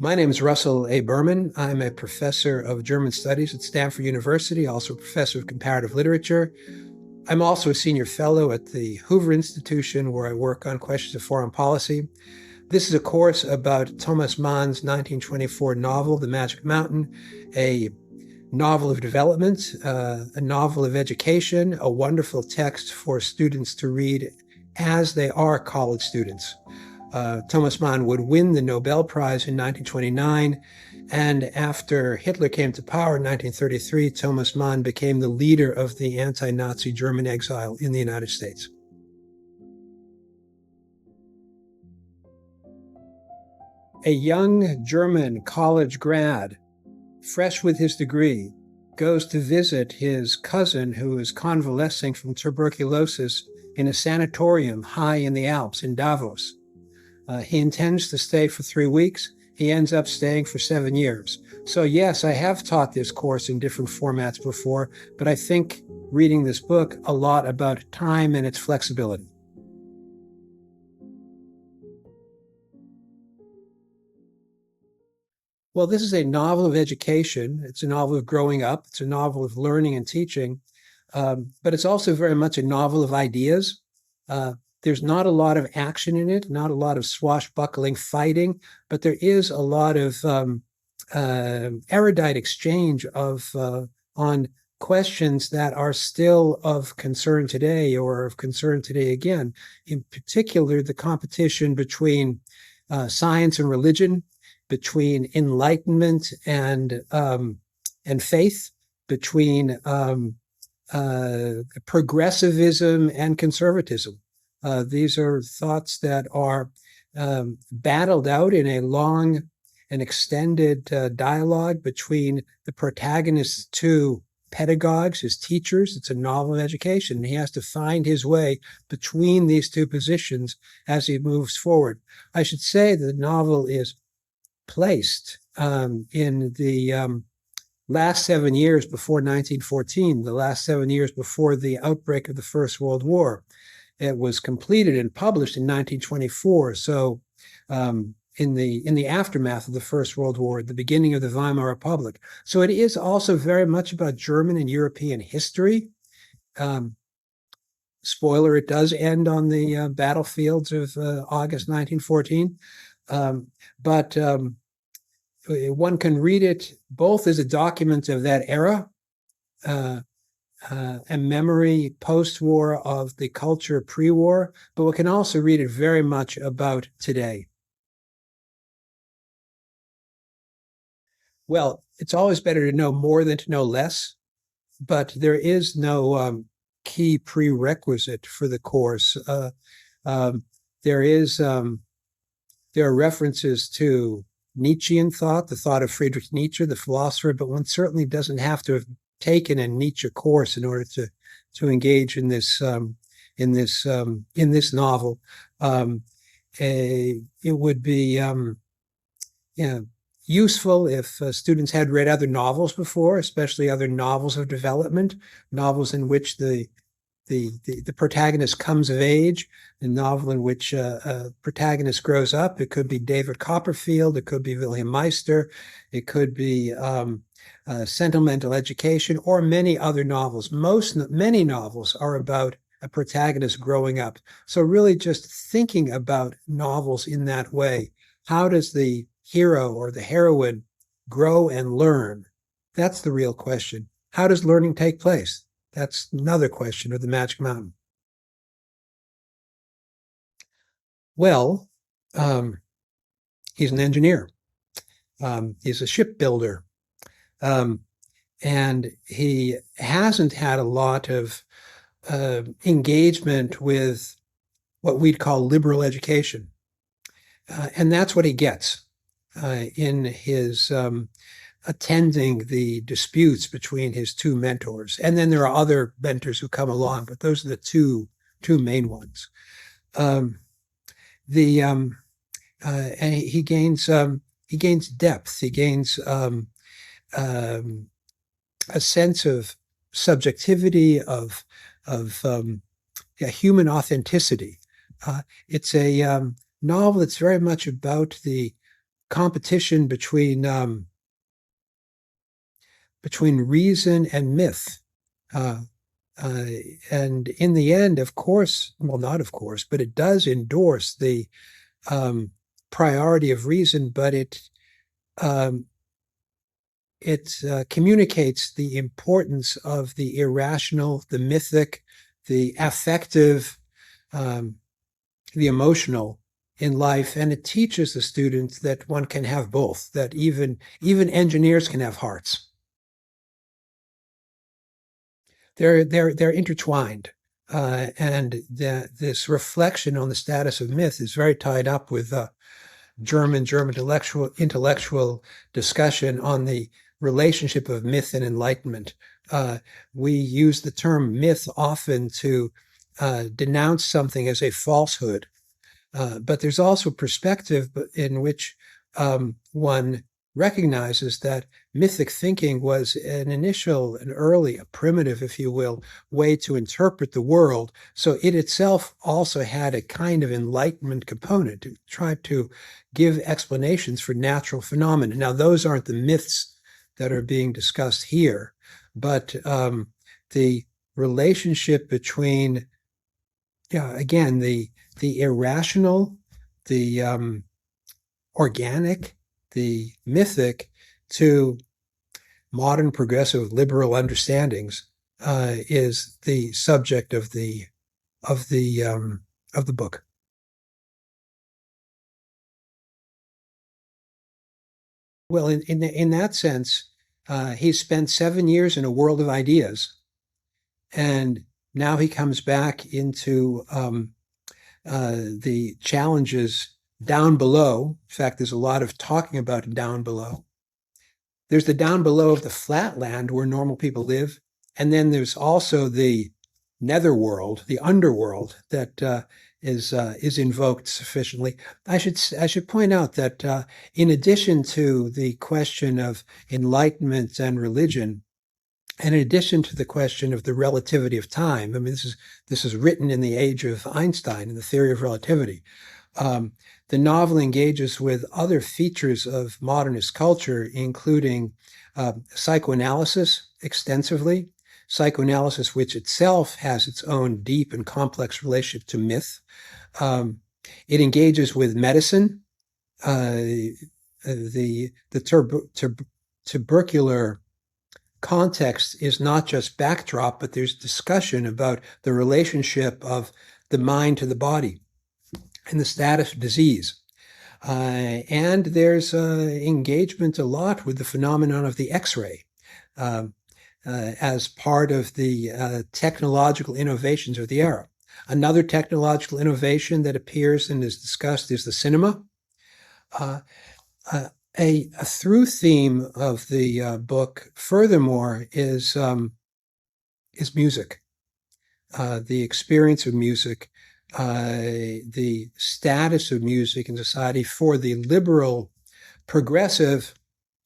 My name is Russell A. Berman. I'm a professor of German studies at Stanford University, also a professor of comparative literature. I'm also a senior fellow at the Hoover Institution, where I work on questions of foreign policy. This is a course about Thomas Mann's 1924 novel, The Magic Mountain, a novel of development, a novel of education, a wonderful text for students to read as they are college students. Thomas Mann would win the Nobel Prize in 1929. And after Hitler came to power in 1933, Thomas Mann became the leader of the anti-Nazi German exile in the United States. A young German college grad, fresh with his degree, goes to visit his cousin who is convalescing from tuberculosis in a sanatorium high in the Alps in Davos. He intends to stay for 3 weeks. He ends up staying for 7 years. So yes, I have taught this course in different formats before, but I think reading this book a lot about time and its flexibility. Well, this is a novel of education. It's a novel of growing up. It's a novel of learning and teaching. But it's also very much a novel of ideas. There's not a lot of action in it, not a lot of swashbuckling fighting, but there is a lot of erudite exchange on questions that are still of concern today or of concern today again. In particular, the competition between science and religion, between enlightenment and faith, between progressivism and conservatism. These are thoughts that are battled out in a long and extended dialogue between the protagonist's two pedagogues, his teachers. It's a novel of education. He has to find his way between these two positions as he moves forward. I should say that the novel is placed in the last 7 years before 1914, the last 7 years before the outbreak of the First World War. It was completed and published in 1924. So in the aftermath of the First World War, at the beginning of the Weimar Republic. So it is also very much about German and European history. Spoiler, it does end on the battlefields of August 1914. But one can read it both as a document of that era, a memory post-war of the culture pre-war, but we can also read it very much about today. Well, it's always better to know more than to know less, but there is no key prerequisite for the course. There are references to Nietzschean thought, the thought of Friedrich Nietzsche, the philosopher, but one certainly doesn't have to have taken a Nietzsche course in order to engage in this novel. It would be useful if students had read other novels before, especially other novels of development, novels in which the protagonist comes of age, a novel in which a protagonist grows up. It could be David Copperfield, it could be Wilhelm Meister, it could be Sentimental Education, or many other novels. Many novels are about a protagonist growing up. So really just thinking about novels in that way. How does the hero or the heroine grow and learn? That's the real question. How does learning take place? That's another question of the Magic Mountain. Well, he's an engineer. He's a shipbuilder. And he hasn't had a lot of engagement with what we'd call liberal education. And that's what he gets in his attending the disputes between his two mentors. And then there are other mentors who come along, but those are the two main ones. And he gains depth. He gains a sense of subjectivity, of human authenticity. It's a novel that's very much about the competition between reason and myth. Uh, uh, and in the end, of course, well, not of course, but it does endorse the um, priority of reason, but um, it communicates the importance of the irrational, the mythic, the affective, um, the emotional in life, and it teaches the student that one can have both. That even engineers can have hearts. They're intertwined, and this reflection on the status of myth is very tied up with German intellectual discussion on the relationship of myth and enlightenment. We use the term myth often to denounce something as a falsehood, but there's also perspective in which one recognizes that mythic thinking was an early, a primitive, if you will, way to interpret the world. So it itself also had a kind of enlightenment component to try to give explanations for natural phenomena. Now, those aren't the myths that are being discussed here, but the relationship between, yeah, again, the irrational, the organic, the mythic to modern progressive liberal understandings is the subject of of the the book. Well, in that sense, he spent 7 years in a world of ideas, and now he comes back into the challenges down below. In fact, there's a lot of talking about down below. There's the down below of the flatland where normal people live, and then there's also the netherworld, the underworld that is invoked sufficiently. I should point out that in addition to the question of enlightenment and religion, and in addition to the question of the relativity of time, I mean, this is written in the age of Einstein and the theory of relativity. Um, the novel engages with other features of modernist culture, including psychoanalysis extensively, psychoanalysis which itself has its own deep and complex relationship to myth. Um, it engages with medicine, the tubercular context is not just backdrop, but there's discussion about the relationship of the mind to the body and the status of disease. And there's engagement a lot with the phenomenon of the X-ray as part of the technological innovations of the era. Another technological innovation that appears and is discussed is the cinema. A through theme of the book, furthermore, is music, the experience of music, the status of music in society for the liberal progressive,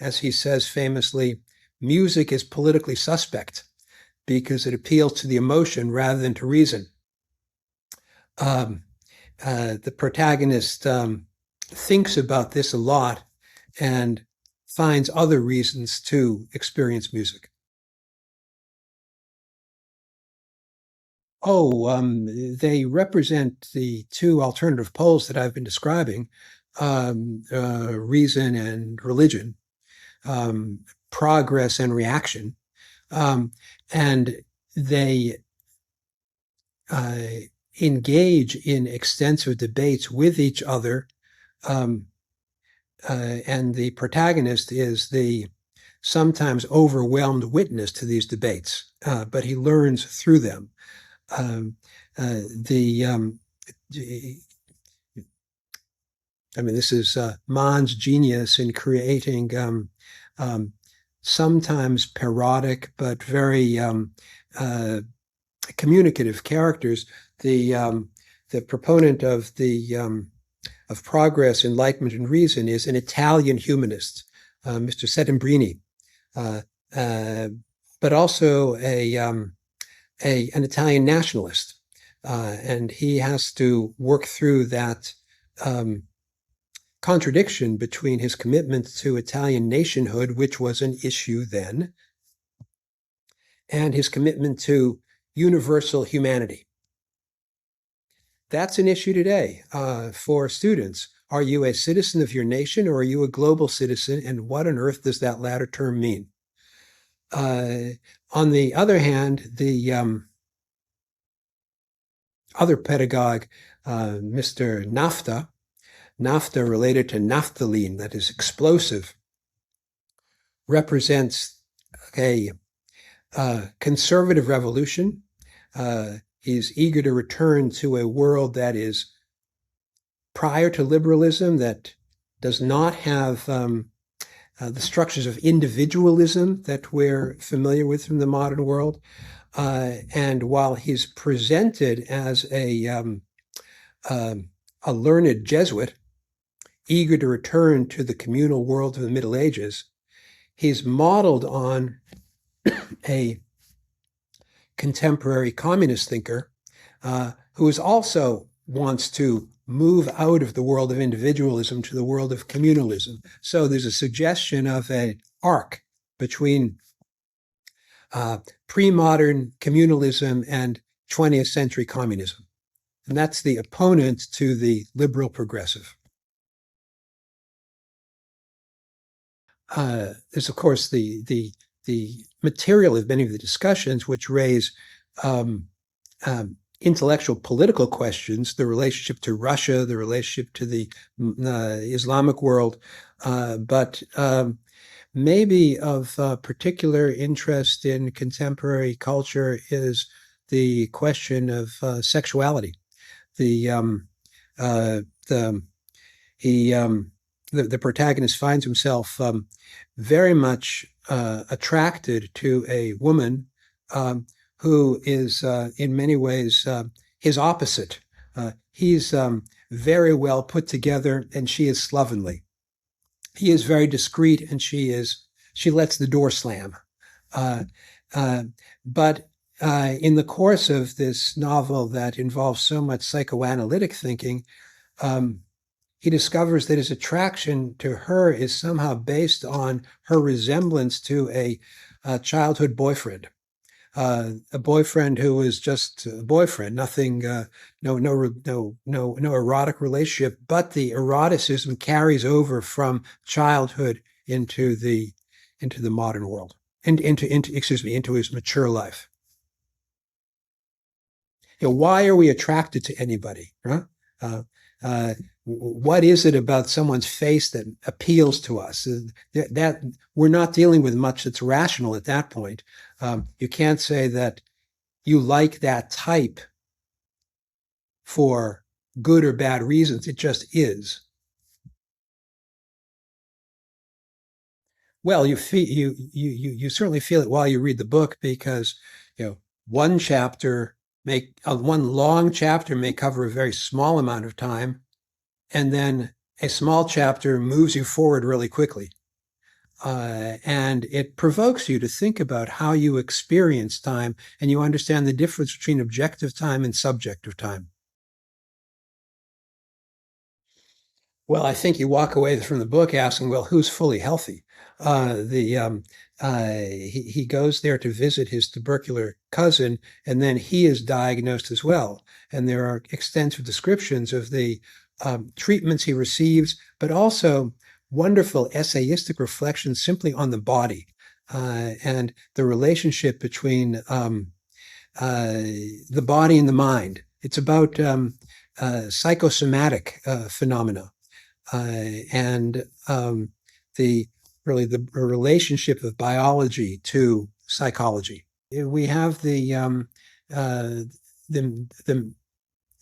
as he says famously, music is politically suspect because it appeals to the emotion rather than to reason. The protagonist thinks about this a lot and finds other reasons to experience music. Oh, they represent the two alternative poles that I've been describing, reason and religion, progress and reaction. And they uh, engage in extensive debates with each other. And the protagonist is the sometimes overwhelmed witness to these debates, but he learns through them. Um, the I mean, this is Mann's genius in creating um, sometimes parodic but very communicative characters. The proponent of the of progress, enlightenment, and reason is an Italian humanist, Mr. Settembrini, uh, uh, but also an Italian nationalist, and he has to work through that contradiction between his commitment to Italian nationhood, which was an issue then, and his commitment to universal humanity. That's an issue today for students. Are you a citizen of your nation or are you a global citizen? And what on earth does that latter term mean? On the other hand, the other pedagogue, Mr. Naphtha related to naphthalene, that is explosive, represents a conservative revolution. He's eager to return to a world that is prior to liberalism, that does not have the structures of individualism that we're familiar with from the modern world. And while he's presented as a learned Jesuit, eager to return to the communal world of the Middle Ages, he's modeled on a contemporary communist thinker who is also wants to move out of the world of individualism to the world of communalism. So there's a suggestion of an arc between pre-modern communalism and 20th century communism. And that's the opponent to the liberal progressive. There's, of course, the material of many of the discussions which raise intellectual political questions, the relationship to Russia, the relationship to the Islamic world, but maybe of particular interest in contemporary culture is the question of sexuality. The protagonist finds himself very much attracted to a woman who is in many ways his opposite. He's very well put together and she is slovenly. He is very discreet and she lets the door slam. But in the course of this novel that involves so much psychoanalytic thinking, he discovers that his attraction to her is somehow based on her resemblance to a childhood boyfriend. A boyfriend who is just a boyfriend, nothing, no erotic relationship, but the eroticism carries over from childhood into the modern world, and into his mature life. Why are we attracted to anybody? Huh? What is it about someone's face that appeals to us? That we're not dealing with much that's rational at that point. You can't say that you like that type for good or bad reasons. It just is. Well, you certainly feel it while you read the book because one long chapter may cover a very small amount of time, and then a small chapter moves you forward really quickly. And it provokes you to think about how you experience time, and you understand the difference between objective time and subjective time. Well, I think you walk away from the book asking, well, who's fully healthy? He goes there to visit his tubercular cousin, and then he is diagnosed as well. And there are extensive descriptions of the treatments he receives, but also wonderful essayistic reflections simply on the body and the relationship between the body and the mind. It's about psychosomatic phenomena and the relationship of biology to psychology. We have the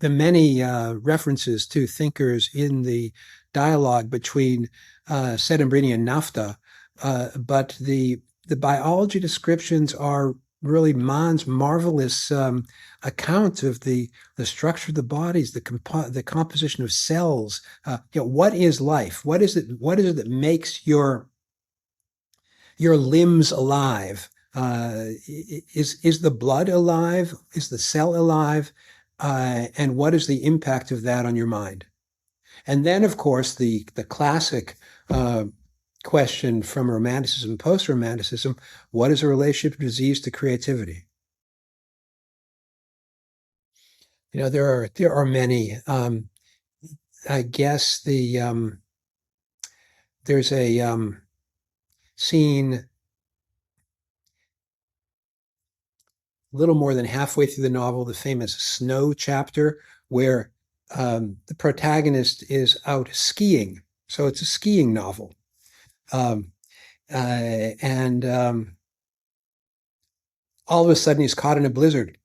many references to thinkers in the dialogue between Settembrini and Naphtha, but the biology descriptions are really Mann's marvelous account of the structure of the bodies, the composition of cells. What is life? What is it that makes your limbs alive? Is the blood alive? Is the cell alive? And what is the impact of that on your mind? And then, of course, the classic question from Romanticism, post-Romanticism: what is a relationship of disease to creativity? There are many. I guess there's a scene a little more than halfway through the novel, the famous snow chapter, where the protagonist is out skiing. So it's a skiing novel. Um, and all of a sudden he's caught in a blizzard.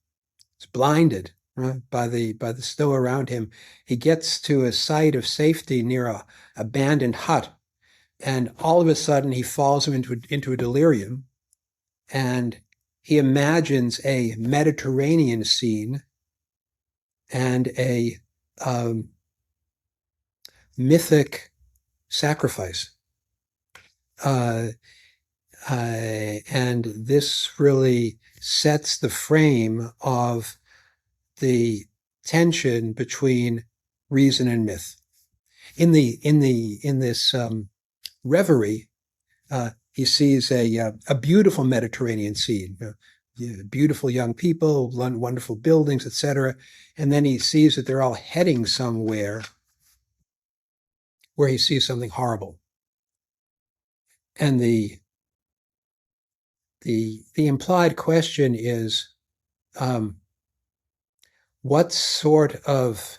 He's blinded by the snow around him. He gets to a site of safety near a abandoned hut, and all of a sudden he falls into a delirium, and he imagines a Mediterranean scene and a mythic sacrifice. Uh, and this really sets the frame of the tension between reason and myth. In this reverie, he sees a beautiful Mediterranean scene, beautiful young people, wonderful buildings, etc. And then he sees that they're all heading somewhere where he sees something horrible. And the implied question is, what sort of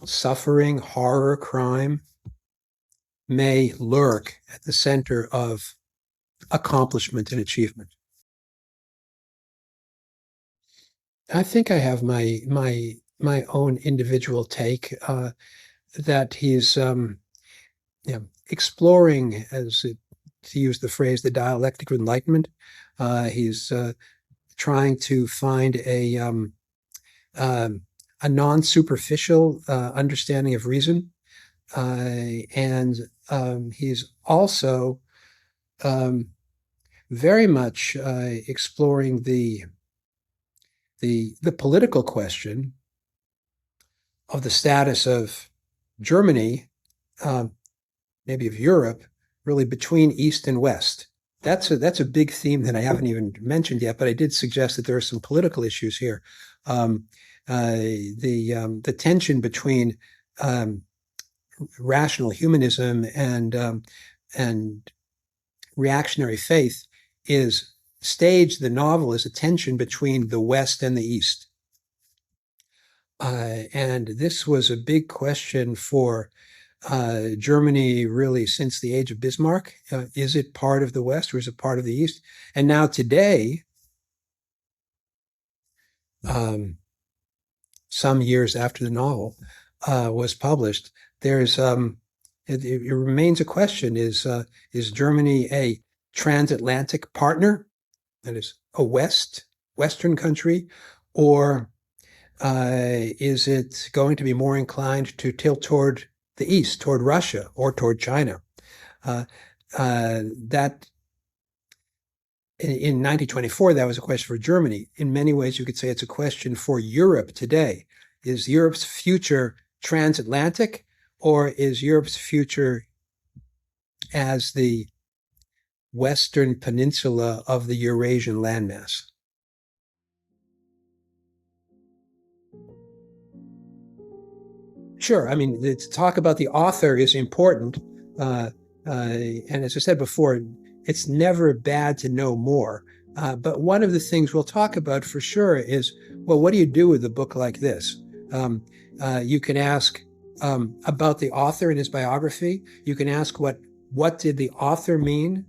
suffering, horror, crime may lurk at the center of accomplishment and achievement? I think I have my own individual take, that he's exploring, to use the phrase, the dialectic of enlightenment. He's trying to find a non-superficial understanding of reason, and he's also very much exploring the political question of the status of Germany, maybe of Europe, really between East and West. That's a big theme that I haven't even mentioned yet, but I did suggest that there are some political issues here. The tension between rational humanism and reactionary faith is staged. The novel is a tension between the West and the East. And this was a big question for Germany, really, since the age of Bismarck. Is it part of the West or is it part of the East? And now today, some years after the novel was published, it remains a question: is Germany a transatlantic partner, that is, a Western country, or is it going to be more inclined to tilt toward the East, toward Russia, or toward China? That in 1924, that was a question for Germany. In many ways, you could say it's a question for Europe today. Is Europe's future transatlantic, or is Europe's future as the western peninsula of the Eurasian landmass? Sure. I mean, to talk about the author is important. And as I said before, it's never bad to know more. But one of the things we'll talk about for sure is, well, what do you do with a book like this? You can ask about the author and his biography. You can ask what did the author mean?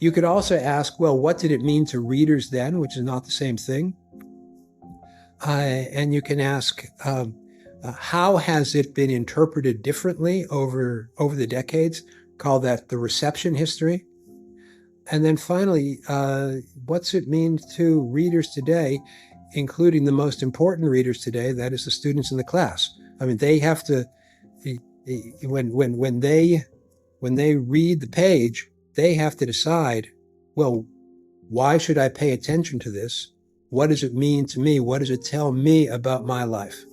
You could also ask, well, what did it mean to readers then, which is not the same thing. And you can ask, how has it been interpreted differently over the decades? Call that the reception history. And then finally, what's it mean to readers today, including the most important readers today, that is the students in the class? I mean, they have to, when they read the page, they have to decide, well, why should I pay attention to this? What does it mean to me? What does it tell me about my life?